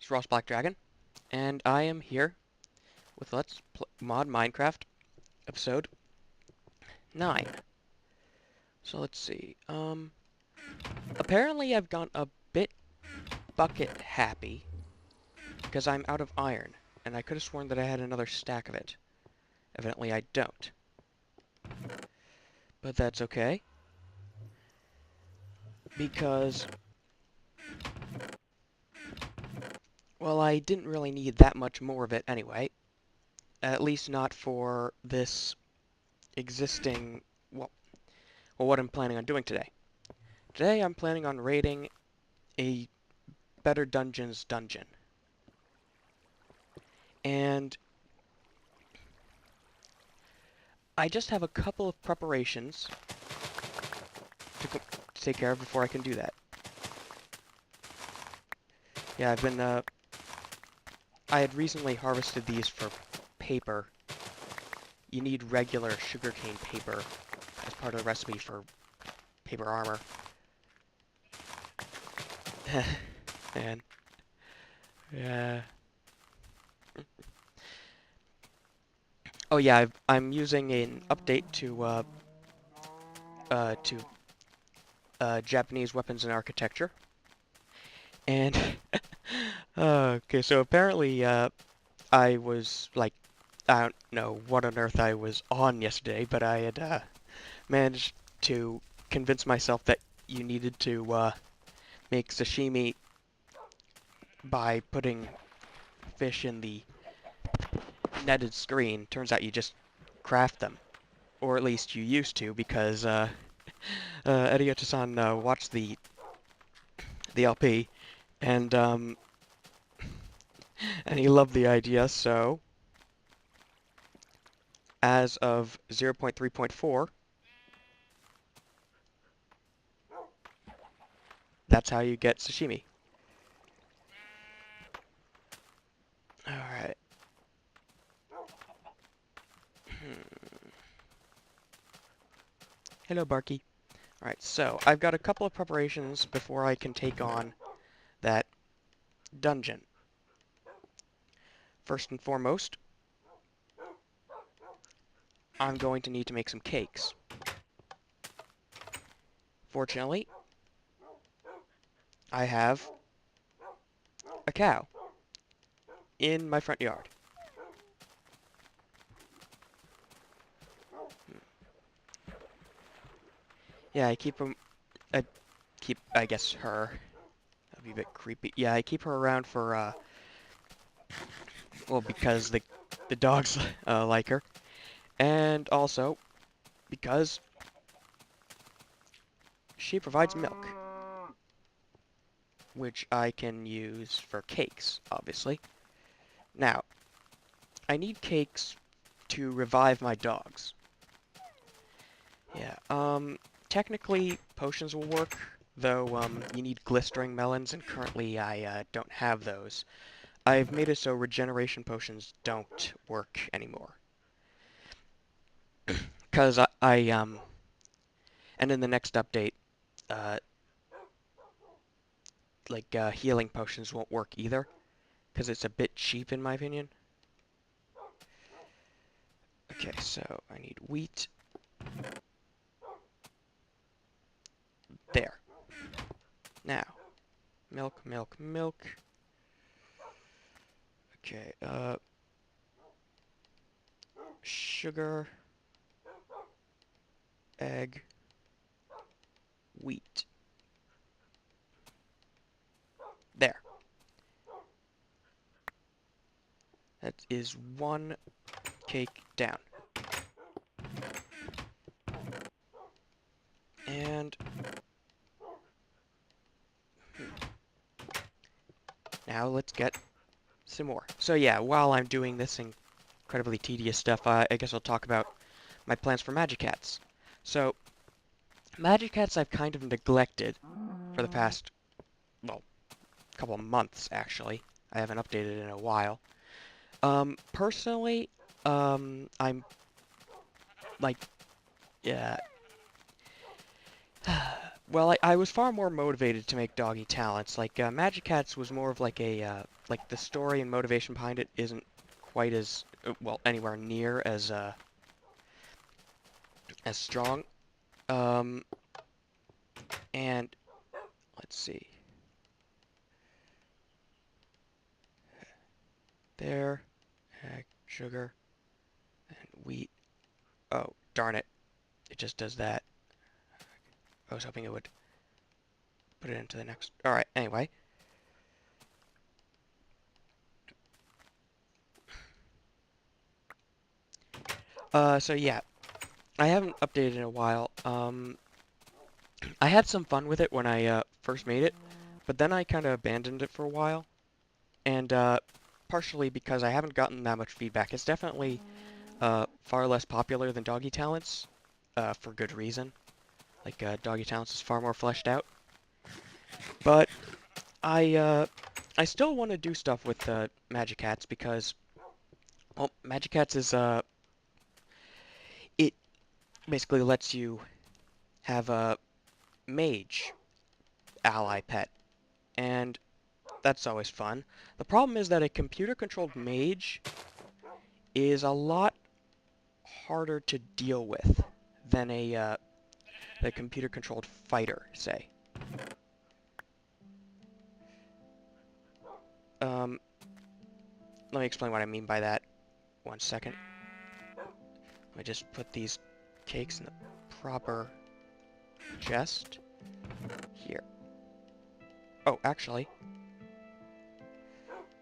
it's Ross Black Dragon, and I am here with Let's Mod Minecraft episode 9. So let's see. Apparently I've gone a bit bucket happy because I'm out of iron, and I could have sworn that I had another stack of it. Evidently I don't. But that's okay, because, well, I didn't really need that much more of it anyway. At least not for this existing, well, what I'm planning on doing today. Today I'm planning on raiding a Better Dungeons dungeon. And I just have a couple of preparations to take care of before I can do that. Yeah, I had recently harvested these for paper. You need regular sugarcane paper as part of the recipe for paper armor. And, yeah. Oh yeah, I'm using an update to Japanese weapons and architecture. And okay, so apparently I was like, I don't know what on earth I was on yesterday, but I had managed to convince myself that you needed to make sashimi by putting fish in the netted screen. Turns out you just craft them, or at least you used to, because Eriottosan watched the LP, and and he loved the idea. So as of 0.3.4, that's how you get sashimi. Alright. Hello, Barky. Alright, so I've got a couple of preparations before I can take on that dungeon. First and foremost, I'm going to need to make some cakes. Fortunately, I have a cow in my front yard. Yeah, I guess her. That'd be a bit creepy. Yeah, I keep her around for, well, because the dogs like her. And also, because she provides milk, which I can use for cakes, obviously. Now, I need cakes to revive my dogs. Yeah, technically potions will work, though you need glistering melons, and currently I don't have those. I've made it so regeneration potions don't work anymore. Because and in the next update, uh, healing potions won't work either, because it's a bit cheap in my opinion. Okay, so I need wheat. There. Now, milk, milk, milk. Okay, sugar, egg, wheat. There. That is one cake down. And now let's get some more. So yeah, while I'm doing this incredibly tedious stuff, I guess I'll talk about my plans for MagiCats. So, MagiCats I've kind of neglected for the past, well, couple of months actually. I haven't updated in a while. Personally, I'm like, yeah, well, I was far more motivated to make Doggy Talents. Like, MagiCats was more of like a, like the story and motivation behind it isn't quite as, well, anywhere near as strong. Um, and let's see. There, sugar, and wheat. Oh, darn it. It just does that. I was hoping it would put it into the next. Alright, anyway. So yeah, I haven't updated in a while. I had some fun with it when I first made it, but then I kind of abandoned it for a while, and partially because I haven't gotten that much feedback. It's definitely far less popular than Doggy Talents, for good reason. Like Doggy Talents is far more fleshed out, but I still want to do stuff with MagiCats because, well, MagiCats is it basically lets you have a mage ally pet, and that's always fun. The problem is that a computer-controlled mage is a lot harder to deal with than a computer-controlled fighter, say. Um, Let me explain what I mean by that. 1 second. Let me just put these cakes in the proper chest. Here. Oh, actually,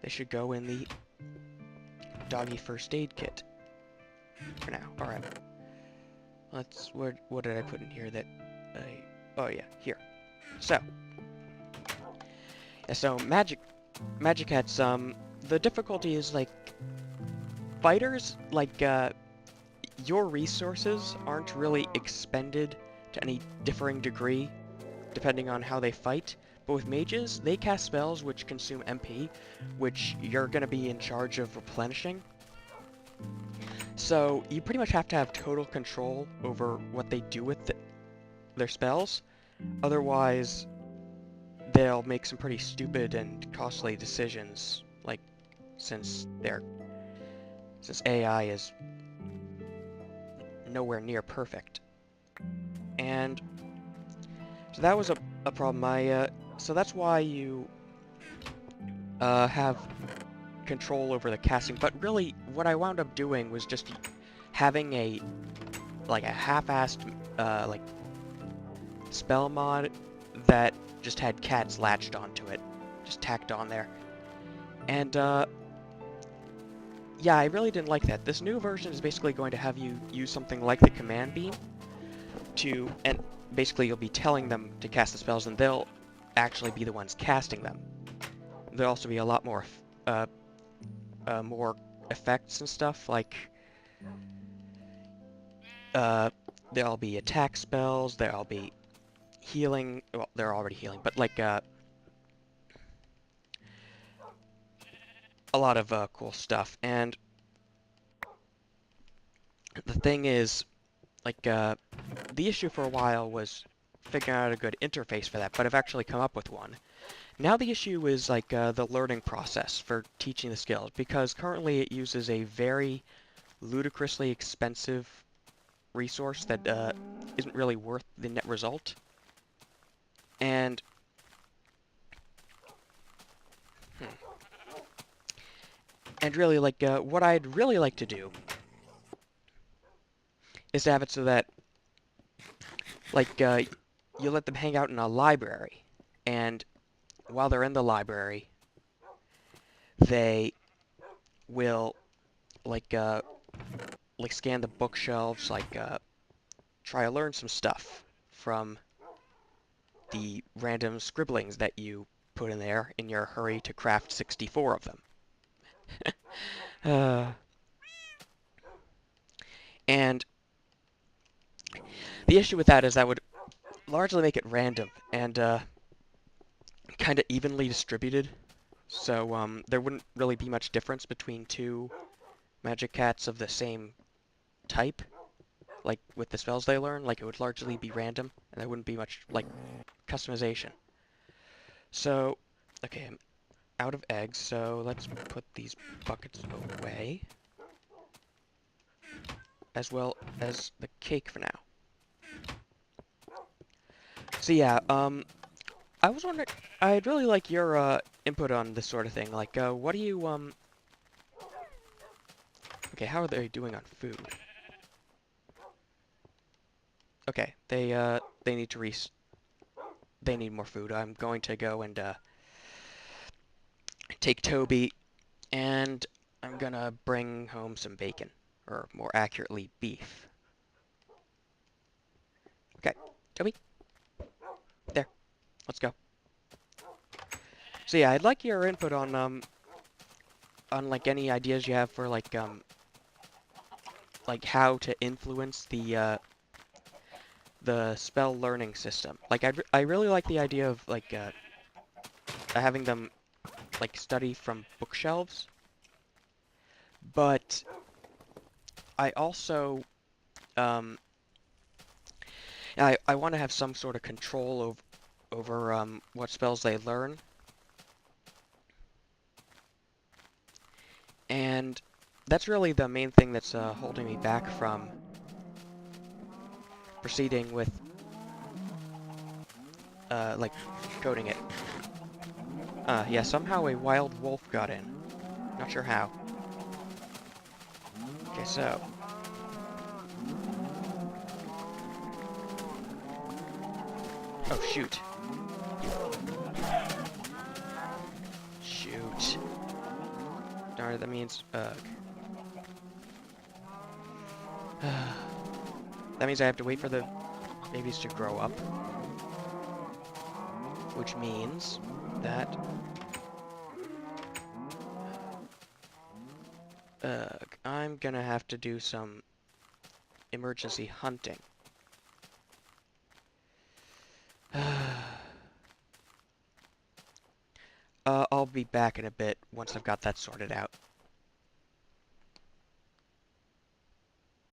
they should go in the doggy first aid kit for now. Alright. What did I put in here that oh yeah, here. So, yeah, so MagiCats, the difficulty is like fighters, like your resources aren't really expended to any differing degree depending on how they fight. But with mages, they cast spells which consume MP, which you're going to be in charge of replenishing. So you pretty much have to have total control over what they do with their spells. Otherwise, they'll make some pretty stupid and costly decisions, like since AI is nowhere near perfect. And so that was a problem. So that's why you have control over the casting. But really, what I wound up doing was just having a half-assed like spell mod that just had cats latched onto it, just tacked on there. And yeah, I really didn't like that. This new version is basically going to have you use something like the command beam and basically you'll be telling them to cast the spells and they'll actually be the ones casting them. There'll also be a lot more more effects and stuff, like there'll be attack spells, there'll be healing, well, they're already healing, but like a lot of cool stuff. And the thing is, like, the issue for a while was figuring out a good interface for that, but I've actually come up with one. Now the issue is, like, the learning process for teaching the skills, because currently it uses a very ludicrously expensive resource that isn't really worth the net result. And really, like, what I'd really like to do is to have it so that, like, you let them hang out in a library, and while they're in the library, they will, like scan the bookshelves, try to learn some stuff from the random scribblings that you put in there in your hurry to craft 64 of them. And the issue with that is that would largely make it random and kind of evenly distributed. So there wouldn't really be much difference between two MagiCats of the same type. like with the spells they learn, like it would largely be random, and there wouldn't be much like customization. So, okay, I'm out of eggs, so let's put these buckets away, as well as the cake for now. So yeah, I was wondering, I'd really like your input on this sort of thing. Like, what do you okay, how are they doing on food? Okay, they need to they need more food. I'm going to go and take Toby, and I'm gonna bring home some bacon, or more accurately, beef. Okay, Toby, there, let's go. So yeah, I'd like your input on like any ideas you have for like how to influence the spell learning system. Like I really like the idea of like having them like study from bookshelves, but I also um I want to have some sort of control over what spells they learn, and that's really the main thing that's holding me back from proceeding with like coding it. Yeah, somehow a wild wolf got in. Not sure how. Okay, so oh shoot. Shoot. Darn it, that means that means I have to wait for the babies to grow up. Which means that I'm gonna have to do some emergency hunting. I'll be back in a bit once I've got that sorted out.